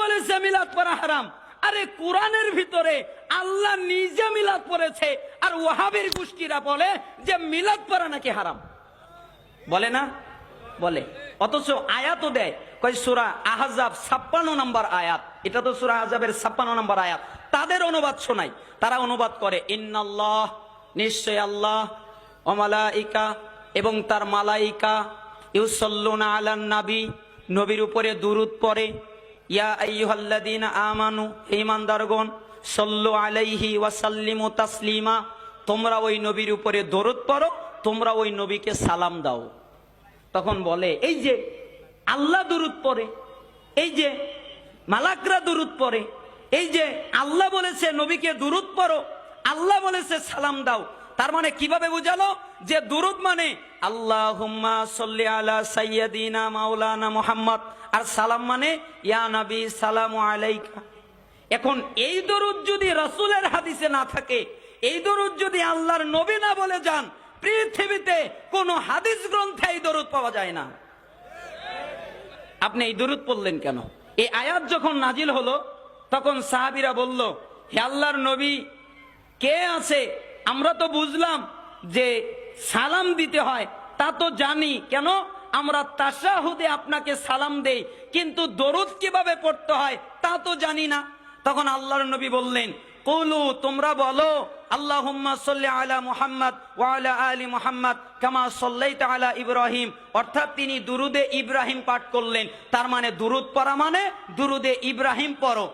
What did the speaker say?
বলেছে মিলাদ পড়া হারাম। আরে কোরআনের ভিতরে আল্লাহ নিজে মিলাদ পড়েছে, আর ওয়াহাবির গোষ্ঠীরা বলে যে মিলাদ পড়া নাকি হারাম। বলে না? বলে। অথচ আয়াতও দেয়, কয় সূরা আহজাব 56 নম্বর আয়াত, এটা তো সূরা আহজাবের 56 নম্বর আয়াত। তাদের অনুবাদ শোনাই, তারা অনুবাদ করে ইন্নাল্লাহ, নিশ্চয় আল্লাহ, ওয়া মালাইকা, এবং তার মালাইকা, ইউসাল্লুনা আলান নবী, নবীর উপরে দুরূদ পড়ে, ইয়া আইয়ুহাল্লাযীনা আমানু, ঈমানদারগণ, সাল্লু আলাইহি ওয়া সাল্লিমু তাসলিমা, তোমরা ওই নবীর উপরে দরুদ পড়ো, তোমরা ওই নবীকে সালাম দাও। তখন বলে এই যে আল্লাহ দুরূদ পড়ে, এই যে মালাকরা দুরূদ পড়ে, এই যে আল্লাহ বলেছে নবীকে দুরূদ পড়ো, আল্লাহ বলেছে সালাম দাও, তার মানে কিভাবে বুঝালো যে দুরূদ মানে আল্লাহুম্মা সাল্লি আলা সাইয়্যিদিনা মাওলানা মুহাম্মদ, আর সালাম মানে ইয়া নবী সালামু আলাইকা। এখন এই দরুদ যদি রাসূলের হাদিসে না থাকে, এই দরুদ যদি আল্লাহর নবী না বলে যান, পৃথিবীতে কোন হাদিস গ্রন্থে এই দরুদ পাওয়া যায় না। আপনি এই দরুদ পড়লেন কেন? এই আয়াত যখন নাজিল হলো তখন সাহাবীরা বলল, হে আল্লাহর নবী, কে আছে? আমরা তো বুঝলাম যে সালাম দিতে হয়, তা তো জানি, কেন আমরা তাশাহুদে আপনাকে সালাম দেই, কিন্তু দরুদ কিভাবে পড়তে হয় তা তো জানি না। তখন আল্লাহর নবী বললেন, কুলু, তোমরা বলো, আল্লাহুম্মা সাল্লি আলা মুহাম্মদ ওয়া আলা আলি মুহাম্মদ কামা সাল্লাইতা আলা ইব্রাহিম, অর্থাৎ তিনি দুরুদে ইব্রাহিম পাঠ করলেন। তার মানে দুরুদ পড়া মানে দুরুদে ইব্রাহিম পড়ো।